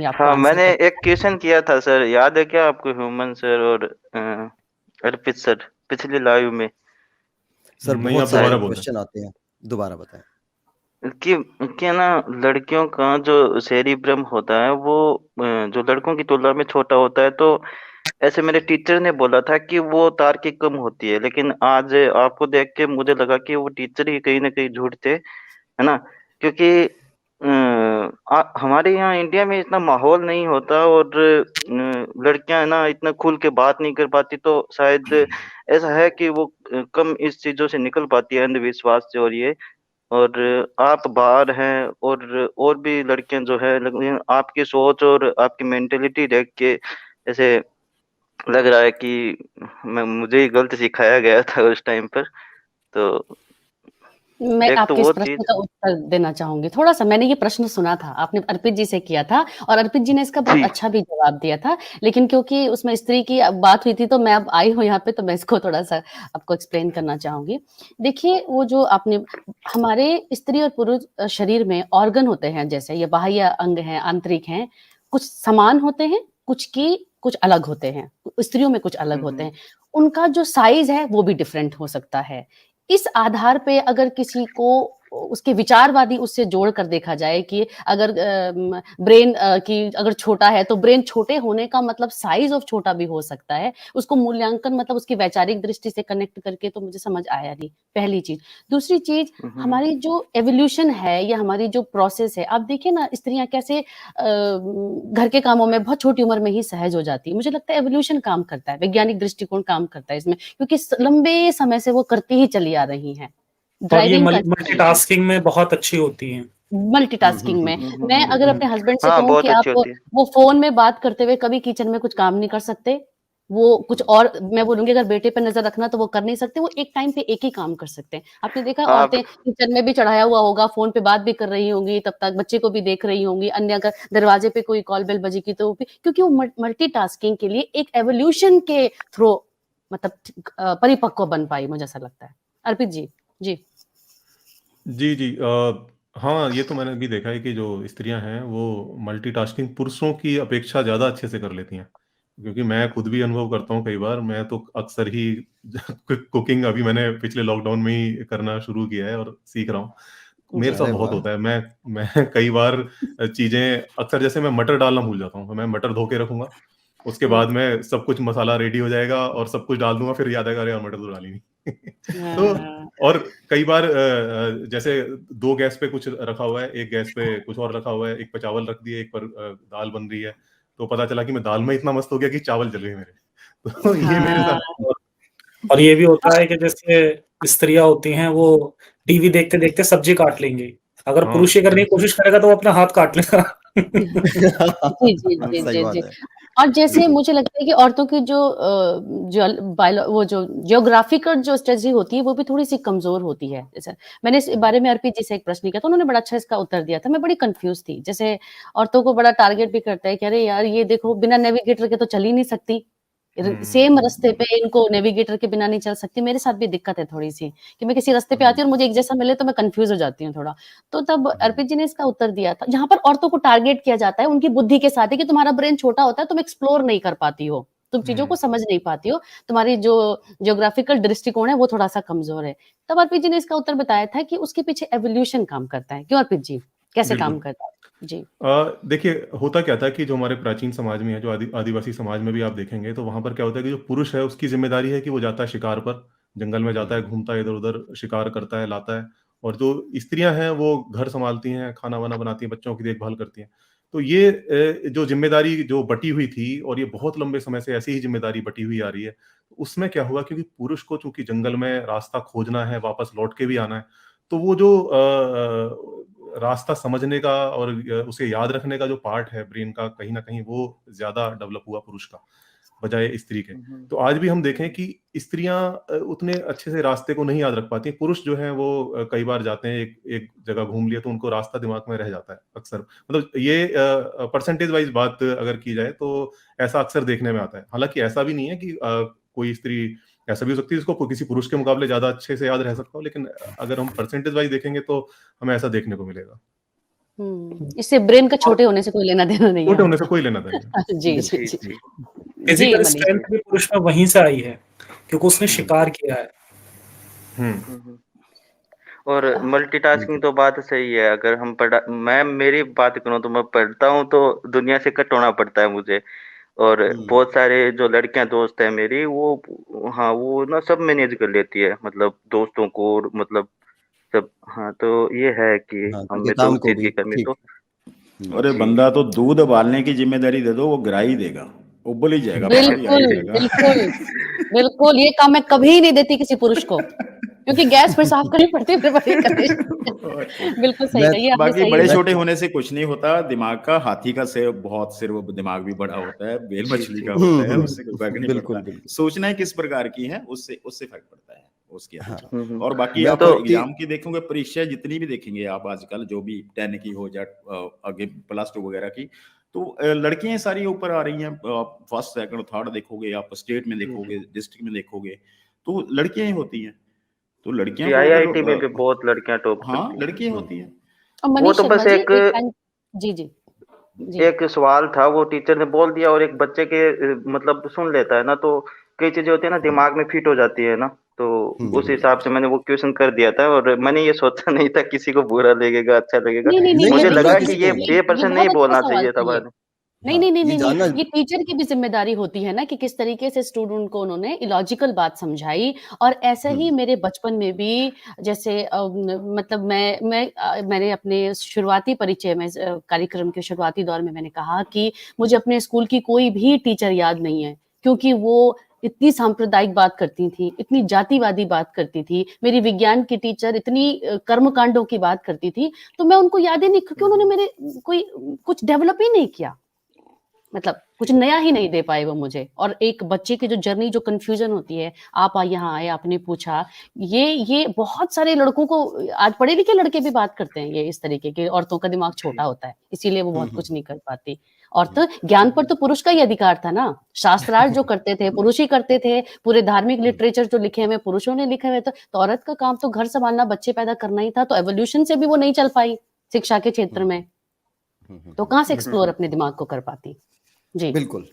आपको हाँ, आंसर मैंने कर। एक क्वेश्चन किया था सर, याद है क्या आपको? ह्यूमन सर और अर्पित सर, पिछली लाइव में। सर नहीं, बहुत आप सारे दोबारा बोल रहे क्वेश्चन आते हैं, दोबारा बताएं। कि क्या ना, लड़कियों का जो सेरिब्रम होता है वो जो लड़कों की तुलना में छोटा होता है, तो ऐसे मेरे टीचर ने बोला था कि वो तार्किक कम होती है, लेकिन आज आपको देख के मुझे लगा कि वो टीचर ही कहीं ना कहीं झूठ थे, है ना? क्योंकि हमारे यहाँ इंडिया में इतना माहौल नहीं होता, और लड़कियां ना इतना खुल के बात नहीं कर पाती, तो शायद ऐसा है कि वो कम इस चीजों से निकल पाती है, अंधविश्वास से। और ये, और आप बाहर हैं, और भी लड़कियां जो है, लेकिन आपकी सोच और आपकी मेंटेलिटी देख के ऐसे लग रहा है कि मुझे ही गलत सिखाया गया था उस टाइम पर। तो मैं एक तो आपके इस वो प्रश्न चीज। का उत्तर देना चाहूँगी। थोड़ा-सा मैंने ये प्रश्न सुना था, आपने अर्पित जी से किया था और अर्पित जी ने इसका बहुत जी। अच्छा भी जवाब दिया था। लेकिन क्योंकि उसमें स्त्री की बात हुई थी, तो मैं अब आई हूँ यहाँ पे, तो मैं इसको थोड़ा-सा आपको एक्सप्लेन करना चाहूँगी। देखिए, वो जो आपने हमारे स्त्री और पुरुष शरीर में ऑर्गन होते हैं, जैसे ये बाह्य अंग हैं, आंतरिक हैं, कुछ समान होते हैं, कुछ अलग होते हैं, स्त्रियों में कुछ अलग होते हैं। उनका जो साइज़ है, वो भी डिफरेंट हो सकता है। इस आधार पे अगर किसी को उसके विचारवादी उससे जोड़ कर देखा जाए कि अगर ब्रेन की अगर छोटा है तो ब्रेन छोटे होने का मतलब साइज ऑफ छोटा भी हो सकता है, उसको मूल्यांकन मतलब उसकी वैचारिक दृष्टि से कनेक्ट करके तो मुझे समझ आया नहीं, पहली चीज। दूसरी चीज, हमारी जो एवोल्यूशन है या हमारी जो प्रोसेस है, आप देखिए ना स्त्रियां कैसे घर के कामों में बहुत छोटी उम्र में ही सहज हो जाती है। मुझे लगता है एवोल्यूशन काम करता है, वैज्ञानिक दृष्टिकोण काम करता है इसमें, क्योंकि लंबे समय से वो करती ही चली आ रही हैं। और ये ड्राइविंग का मल्टीटास्किंग में बहुत अच्छी होती हैं। मल्टीटास्किंग में मैं अगर अपने हस्बैंड से हाँ, कहूँ कि बहुत आप अच्छी होती है। वो फोन में बात करते हुए कभी किचन में कुछ काम नहीं कर सकते, वो कुछ और, मैं बोलूंगी अगर बेटे पे नजर रखना तो वो कर नहीं सकते, वो एक टाइम पे एक ही काम कर सकते हैं। आपने देखा हाँ औरतें किचन में भी चढ़ाया हुआ होगा, फोन पे बात भी कर रही होंगी, तब तक बच्चे को भी देख रही होंगी, अन्य अगर दरवाजे पे कोई कॉल बेल बजी की तो वो भी, क्योंकि वो मल्टीटास्किंग के लिए एक एवोल्यूशन के थ्रू मतलब परिपक्व बन पाई, मुझे ऐसा लगता है। अर्पित जी। जी जी जी। हाँ, ये तो मैंने भी देखा है कि जो स्त्रियां हैं वो मल्टीटास्किंग पुरुषों की अपेक्षा ज़्यादा अच्छे से कर लेती हैं, क्योंकि मैं खुद भी अनुभव करता हूँ। कई बार मैं तो अक्सर ही कुकिंग अभी मैंने पिछले लॉकडाउन में ही करना शुरू किया है और सीख रहा हूँ। मेरे साथ अरे बहुत वाह! होता है। मैं कई बार चीज़ें अक्सर, जैसे मैं मटर डालना भूल जाता हूँ, तो मैं मटर धो के रखूंगा, उसके बाद में सब कुछ मसाला रेडी हो जाएगा और सब कुछ डाल दूंगा, फिर याद आएगा अरे यार मटर तो डाली नहीं। तो और कई बार जैसे दो गैस पे कुछ रखा हुआ है, एक गैस पे कुछ और रखा हुआ है, एक पर चावल रख दिए, एक पर दाल बन रही है, तो पता चला कि मैं दाल में इतना मस्त हो गया कि चावल जल गए मेरे। तो ये मेरे हाँ। साथ। और ये भी होता है कि जैसे स्त्रियां होती हैं वो टीवी देखते देखते सब्जी काट लेंगी, अगर हाँ, पुरुष ये करने की कोशिश करेगा तो वो अपना हाथ काट लेगा। जी, जी, जी, सही जी, बात जी। है। और जैसे मुझे लगता है कि औरतों की जो वो जो जियोग्राफिकल जो स्ट्रेटजी होती है, वो भी थोड़ी-सी कमज़ोर होती है। जैसे मैंने इस बारे में अर्पित जी से एक प्रश्न किया था, उन्होंने बड़ा अच्छा इसका उत्तर दिया था, मैं बड़ी कन्फ्यूज़ थी। जैसे औरतों को बड़ा टारगेट भी करता है कि अरे यार, ये देखो बिना नेविगेटर के तो चल ही नहीं सकती। सेम रास्ते पे इनको नेविगेटर के बिना नहीं चल सकती। मेरे साथ भी दिक्कत है थोड़ी-सी कि मैं किसी रास्ते पे आती हूँ और मुझे एक जैसा मिले तो मैं कन्फ्यूज़ हो जाती हूँ थोड़ा। तो तब अर्पित जी ने इसका उत्तर दिया था, जहाँ पर औरतों को टारगेट किया जाता है उनकी बुद्धि के साथ, है कि तुम्हारा ब्रेन छोटा होता है, तुम एक्सप्लोर नहीं कर पाती हो, तुम चीज़ों को समझ नहीं पाती हो, तुम्हारी जो ज्योग्राफिकल दृष्टिकोण है वो थोड़ा-सा कमज़ोर है। तब अर्पित जी ने इसका उत्तर बताया था कि उसके पीछे एवोल्यूशन काम करता है। क्यों अर्पित जी? कैसे काम बिल्कुल। करता है? जी। देखिए, होता क्या था कि जो हमारे प्राचीन समाज में है, जो आदिवासी समाज में भी आप देखेंगे, तो वहाँ पर क्या होता है कि जो पुरुष है उसकी ज़िम्मेदारी है कि वो जाता है शिकार पर, जंगल में जाता है, घूमता है इधर-उधर, शिकार करता है, लाता है। और जो स्त्रियाँ हैं वो घर सँभालती हैं, खाना-वाना बनाती हैं, बच्चों की देखभाल करती हैं। तो ये जो ज़िम्मेदारी जो बँटी हुई थी, और ये बहुत लंबे समय से ऐसी ही ज़िम्मेदारी बँटी हुई आ रही है। उसमें क्या हुआ, क्योंकि पुरुष को चूँकि जंगल में रास्ता खोजना है, वापस लौट के भी आना है, तो वो जो रास्ता समझने का और उसे याद रखने का जो पार्ट है ब्रेन का, कहीं न कहीं वो ज़्यादा डेवलप हुआ पुरुष का, बजाय स्त्री के। तो आज भी हम देखें कि स्त्रियाँ उतने अच्छे से रास्ते को नहीं याद रख पाती हैं। पुरुष जो हैं वो कई बार जाते हैं, एक एक जगह घूम लिया तो उनको रास्ता दिमाग में रह जाता है अक्सर। मतलब ये परसेंटेज वाइज़ बात अगर की जाए तो ऐसा अक्सर देखने में आता है। हालाँकि ऐसा भी नहीं है कि कोई स्त्री, ऐसा भी हो सकती है जिसको किसी पुरुष के मुकाबले ज़्यादा अच्छे से याद रह सकता हो, लेकिन अगर हम परसेंटेज वाइज़ देखेंगे तो हमें ऐसा देखने को मिलेगा। इससे ब्रेन का छोटे होने से कोई लेना देना नहीं छोटे है। होने से कोई लेना देना नहीं। जी, जी, जी, जी। जी। जी, फिजिकल मनीष स्ट्रेंथ जी। भी पुरुष में वहीं से आई है, क्योंकि उसने शिकार किया है। हम्म। और मल्टीटास्किंग तो बात सही है। अगर हम मैं मेरी बात करूँ तो मैं पढ़ता हूँ तो दुनिया से कट होना पड़ता है मुझे। और बहुत सारे जो लड़कियां दोस्त है मेरी वो हाँ वो ना सब मैनेज कर लेती है, मतलब दोस्तों को और मतलब सब। हाँ तो ये है कि हाँ, हम क्योंकि में तो काम उस को चीज भी की कमी ठीक। तो अरे जी। बंदा तो दूध उबालने की जिम्मेदारी दे दो, वो गिरा ही देगा, उबल ही जाएगा, बाहर ही आ बिल्कुल, ही जाएगा। बिल्कुल, बिल्कुल, ये काम मैं कभी नहीं देती किसी पुरुष को, क्योंकि गैस फिर साफ करनी पड़ती है, फिर बड़ी करनी। बिल्कुल सही मैं कहा, ये आपने बाकी सही बड़े मैं छोटे बोला। होने से कुछ नहीं होता, दिमाग का हाथी का सिर बहुत, सिर वो दिमाग भी बड़ा होता है, बेल जी, मछली जी। का होता है, उससे कोई फर्क नहीं बिल्कुल, पड़ता। बिल्कुल। सोचना किस प्रकार की है उससे उससे फर्क पड़ता है उसकी हाँ, एटीट्यूड। और बाकी मैं आप तो एग्जाम की देखोगे, परीक्षा जितनी भी देखेंगे आप आजकल, जो भी 10 की हो या आगे +2 वगैरह की, तो लड़कियां सारी ऊपर आ रही हैं। फर्स्ट सेकंड थर्ड देखोगे, आप स्टेट में जी, देखोगे, जी। डिस्ट्रिक्ट में देखोगे, तो लड़कियां ही होती हैं। तो लड़कियां जी, को अगर आईआईटी में भी बहुत लड़कियां टॉप हाँ, करती हैं। लड़कियां होती हैं। और वो मनीष तो शर्मा बस जी एक एक टाइम। जी, जी, जी। एक सवाल था, वो टीचर ने बोल दिया और एक बच्चे के मतलब सुन लेता है ना, तो कई चीजें होती है ना दिमाग में फिट हो जाती है ना, तो उस हिसाब से मैंने वो क्वेश्चन कर दिया था। और मैंने ये सोचा नहीं था किसी को बुरा लगेगा अच्छा लगेगा। नहीं, नहीं, नहीं, नहीं, ये मुझे नहीं, बुरा लगा देखिए कि किसी देखिए को ये नहीं ये ये ये पर्सन नहीं बहुत अच्छा बोलना सवाल चाहिए था था ये। बाद में। नहीं, हाँ, नहीं, नहीं, ये नहीं, नहीं, जानना ये टीचर की भी ज़िम्मेदारी होती है ना कि किस तरीके से स्टूडेंट को उन्होंने इलॉजिकल बात समझाई। और ऐसा ही मेरे बचपन में भी, जैसे मतलब मैंने अपने शुरुआती परिचय में कार्यक्रम के शुरुआती दौर में मैंने कहा कि मुझे अपने स्कूल की कोई भी टीचर याद नहीं है, क्योंकि वो इतनी सांप्रदायिक बात करती थी, इतनी जातिवादी बात करती थी। मेरी विज्ञान की टीचर इतनी कर्मकांडों की बात करती थी, तो मैं उनको याद ही नहीं, क्योंकि उन्होंने मेरे कोई कुछ डेवलप ही नहीं किया। मतलब कुछ नया ही नहीं दे पाए वो मुझे। और एक बच्चे की जो जर्नी, जो कन्फ्यूजन होती है, आप यहाँ आए, आपने पूछा, ये बहुत सारे लड़कों को, आज पढ़े लिखे लड़के भी बात करते हैं ये इस तरीके के, औरतों का दिमाग छोटा होता है, इसीलिए वो बहुत कुछ नहीं कर पाती। और तो ज्ञान पर तो पुरुष का ही अधिकार था ना, शास्त्रार्थ जो करते थे पुरुष ही करते थे, पूरे धार्मिक लिटरेचर जो लिखे हुए पुरुषों ने लिखे हुए थे, तो औरत का काम तो घर संभालना, बच्चे पैदा करना ही था। तो एवोल्यूशन से भी वो नहीं चल पाई शिक्षा के क्षेत्र में, तो कहाँ से एक्सप्लोर अपने दिमाग को कर पाती। जी। बिल्कुल।